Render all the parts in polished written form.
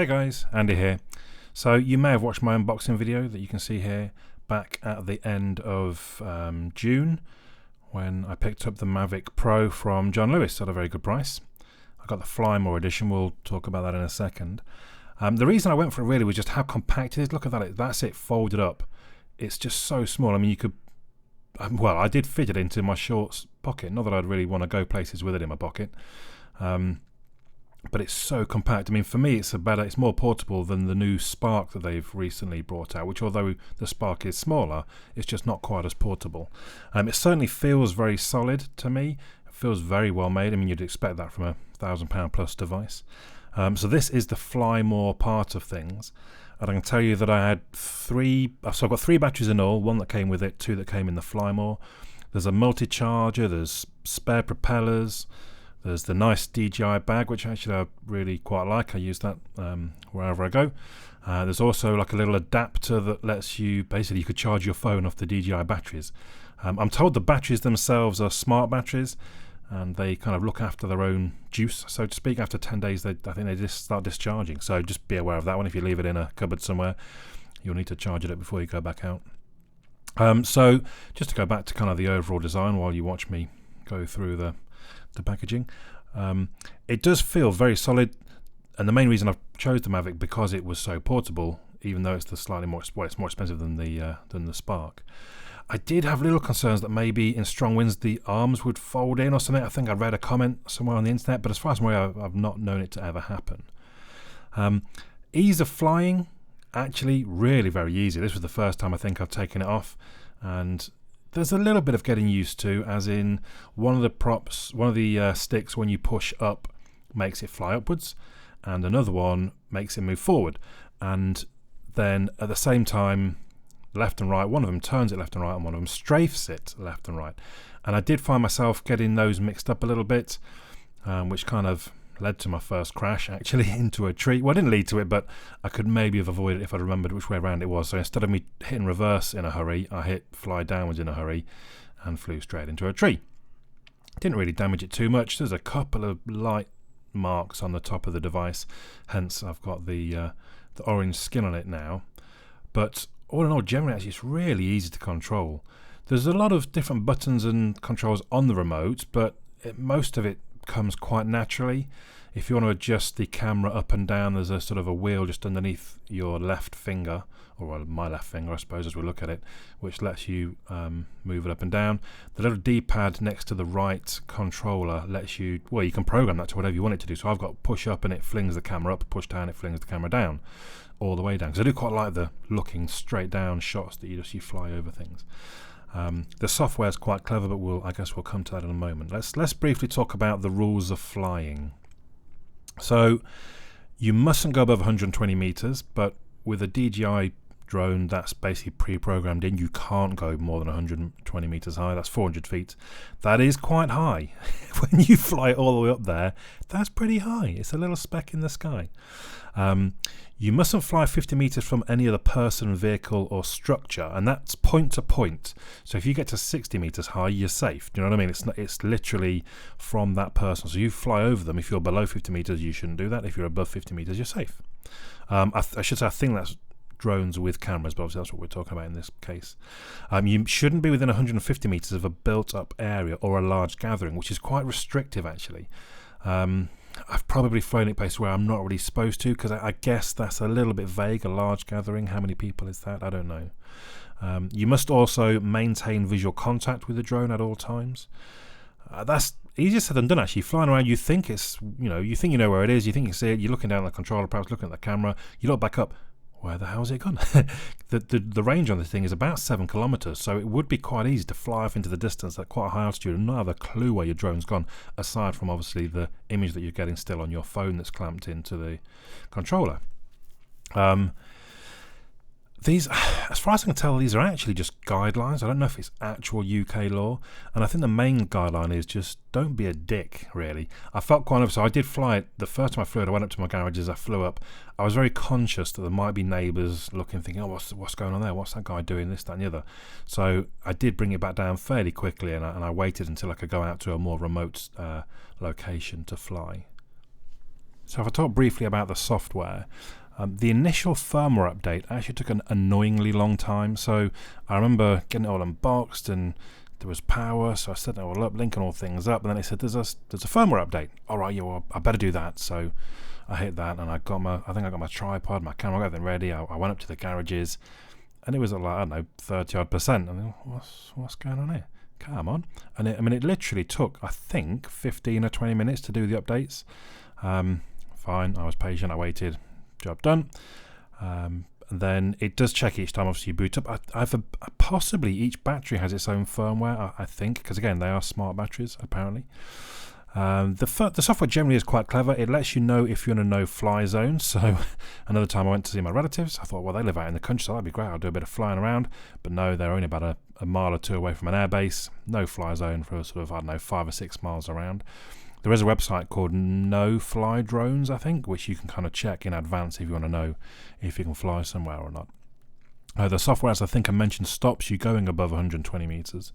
Hey guys, Andy here. So you may have watched my unboxing video that you can see here back at the end of June when I picked up the Mavic Pro from John Lewis at a very good price. I got the Fly More edition, we'll talk about that in a second. The reason I went for it really was just how compact it is. Look at that, that's it folded up. It's just so small. I mean, you could, well, I did fit it into my shorts pocket. Not that I'd really want to go places with it in my pocket. But it's so compact. I mean, for me, it's more portable than the new Spark that they've recently brought out, which although the Spark is smaller, it's just not quite as portable. It certainly feels very solid to me. It feels very well made. I mean, you'd expect that from a £1,000 plus device. So this is the Fly More part of things. And I can tell you that I had so I've got 3 batteries in all, 1 that came with it, 2 that came in the Fly More. There's a multi-charger, there's spare propellers, there's the nice DJI bag, which actually I really quite like. I use that wherever I go. There's also like a little adapter that lets you, basically you could charge your phone off the DJI batteries. I'm told the batteries themselves are smart batteries and they kind of look after their own juice, so to speak. After 10 days, I think they just start discharging. So just be aware of that one. If you leave it in a cupboard somewhere, you'll need to charge it up before you go back out. So just to go back to kind of the overall design while you watch me go through the packaging, it does feel very solid, and the main reason I've chose the Mavic because it was so portable, even though it's it's more expensive than the Spark. I did have little concerns that maybe in strong winds the arms would fold in or something. I think I read a comment somewhere on the internet, but as far as I'm aware, I've not known it to ever happen. Ease of flying, actually really very easy. This was the first time I think I've taken it off, and there's a little bit of getting used to, as in one of the sticks when you push up makes it fly upwards, and another one makes it move forward. And then at the same time, left and right, one of them turns it left and right and one of them strafes it left and right. And I did find myself getting those mixed up a little bit, which kind of led to my first crash actually into a tree. Well, it didn't lead to it, but I could maybe have avoided it if I remembered which way around it was. So instead of me hitting reverse in a hurry, I hit fly downwards in a hurry and flew straight into a tree. Didn't really damage it too much. There's a couple of light marks on the top of the device, hence I've got the orange skin on it now. But all in all, generally actually it's really easy to control. There's a lot of different buttons and controls on the remote, but most of it comes quite naturally. If you want to adjust the camera up and down, there's a sort of a wheel just underneath your left finger, or my left finger I suppose as we look at it, which lets you move it up and down. The little D-pad next to the right controller lets you, well, you can program that to whatever you want it to do. So I've got push up and it flings the camera up, push down, it flings the camera down, all the way down, because I do quite like the looking straight down shots that you fly over things. The software is quite clever, but I guess we'll come to that in a moment. Let's briefly talk about the rules of flying. So you mustn't go above 120 meters, but with a DJI drone that's basically pre-programmed in, you can't go more than 120 meters high. That's 400 feet. That is quite high. When you fly all the way up there, that's pretty high. It's a little speck in the sky. You mustn't fly 50 meters from any other person, vehicle or structure, and that's point to point. So if you get to 60 meters high, you're safe. Do you know what I mean? It's literally from that person. So you fly over them. If you're below 50 meters, you shouldn't do that. If you're above 50 meters, you're safe. I should say I think that's drones with cameras, but obviously that's what we're talking about in this case. You shouldn't be within 150 meters of a built-up area or a large gathering, which is quite restrictive actually. I've probably flown at places where I'm not really supposed to, because I guess that's a little bit vague. A large gathering, how many people is that? I don't know. You must also maintain visual contact with the drone at all times. That's easier said than done actually. Flying around, you think you know where it is, you think you see it, you're looking down at the controller, perhaps looking at the camera, you look back up, where the hell's it gone? the range on this thing is about 7 kilometers, so it would be quite easy to fly off into the distance at quite a high altitude and not have a clue where your drone's gone, aside from obviously the image that you're getting still on your phone that's clamped into the controller. These, as far as I can tell, these are actually just guidelines. I don't know if it's actual UK law, and I think the main guideline is just don't be a dick, really. I felt quite, so I did fly it, the first time I flew it, I went up to my garage as I flew up. I was very conscious that there might be neighbours looking, thinking, oh, what's going on there? What's that guy doing, this, that and the other? So I did bring it back down fairly quickly, and I waited until I could go out to a more remote location to fly. So if I talk briefly about the software, the initial firmware update actually took an annoyingly long time. So I remember getting it all unboxed and there was power, so I set it all up, linking all things up, and then it said there's a firmware update. All right, yeah, well, I better do that. So I hit that, and I think I got my tripod, my camera, got everything ready. I went up to the garages, and it was at like, I don't know, 30-odd%. I mean, what's going on here? Come on. And it literally took, I think, 15 or 20 minutes to do the updates. Fine, I was patient, I waited, job done. And then it does check each time, obviously, you boot up. Possibly each battery has its own firmware, I think, because again, they are smart batteries, apparently. The software generally is quite clever. It lets you know if you're in a no-fly zone. So another time I went to see my relatives, I thought, well, they live out in the country, so that'd be great. I'll do a bit of flying around. But no, they're only about a mile or two away from an airbase. No-fly zone for sort of, I don't know, 5 or 6 miles around. There is a website called No Fly Drones, I think, which you can kind of check in advance if you want to know if you can fly somewhere or not. The software, as I think I mentioned, stops you going above 120 meters.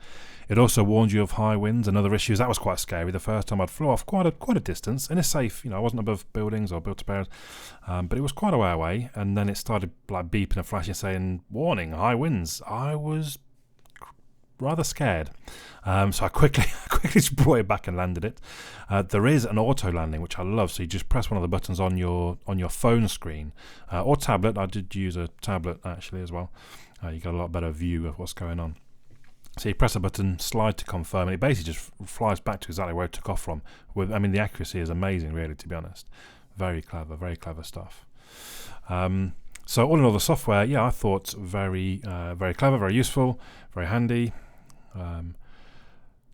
It also warns you of high winds and other issues. That was quite scary. The first time I'd flew off quite a distance, and it's safe. I wasn't above buildings or built-up areas, but it was quite a way away. And then it started like beeping and flashing, saying, "Warning, high winds." I was rather scared, so I quickly just brought it back and landed it. There is an auto landing, which I love. So you just press one of the buttons on your phone screen or tablet. I did use a tablet actually as well. You get a lot better view of what's going on. So you press a button, slide to confirm, and it basically just flies back to exactly where it took off from. The accuracy is amazing, really, to be honest. Very clever stuff. So all in all, the software, yeah, I thought very clever, very useful, very handy.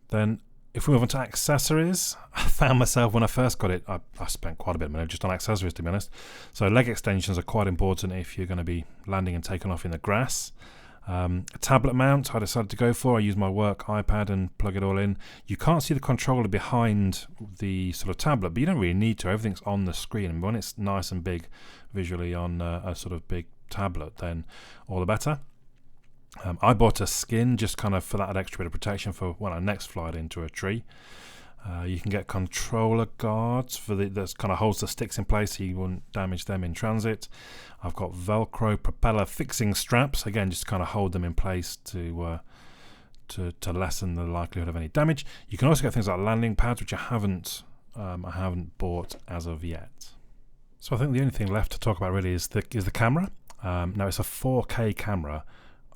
Then if we move on to accessories, I found myself when I first got it, I spent quite a bit of money just on accessories, to be honest. So leg extensions are quite important if you're going to be landing and taking off in the grass. A tablet mount I decided to go for. I use my work iPad and plug it all in. You can't see the controller behind the sort of tablet, but you don't really need to. Everything's on the screen, and when it's nice and big visually on a sort of big tablet, then all the better. I bought a skin just kind of for that extra bit of protection for when I next fly it into a tree. You can get controller guards that kind of holds the sticks in place so you won't damage them in transit. I've got Velcro propeller fixing straps, again just to kind of hold them in place to lessen the likelihood of any damage. You can also get things like landing pads, which I haven't bought as of yet. So I think the only thing left to talk about really is the camera. Now it's a 4K camera.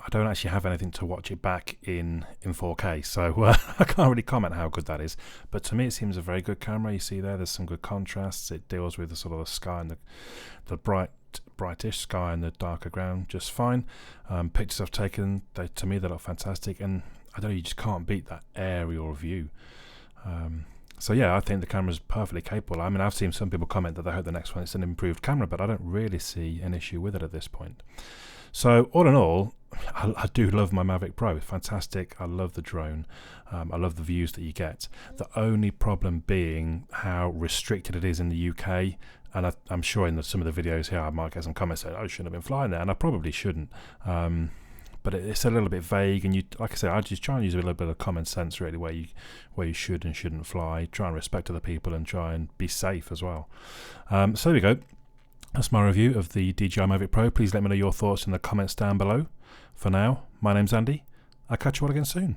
I don't actually have anything to watch it back in 4K, so I can't really comment how good that is. But to me, it seems a very good camera. You see there's some good contrasts. It deals with the sort of the sky and the brightish sky and the darker ground just fine. Pictures I've taken, to me, they look fantastic, and I don't know, you just can't beat that aerial view. So yeah, I think the camera's perfectly capable. I mean, I've seen some people comment that they hope the next one is an improved camera, but I don't really see an issue with it at this point. So all in all, I do love my Mavic Pro. It's fantastic. I love the drone. I love the views that you get. The only problem being how restricted it is in the UK. And I'm sure in some of the videos here I might get some comments saying, "Oh, I shouldn't have been flying there," and I probably shouldn't. But it's a little bit vague, and like I say, I just try and use a little bit of common sense really, where you should and shouldn't fly. Try and respect other people and try and be safe as well. So there we go. That's my review of the DJI Mavic Pro. Please let me know your thoughts in the comments down below. For now, my name's Andy. I'll catch you all again soon.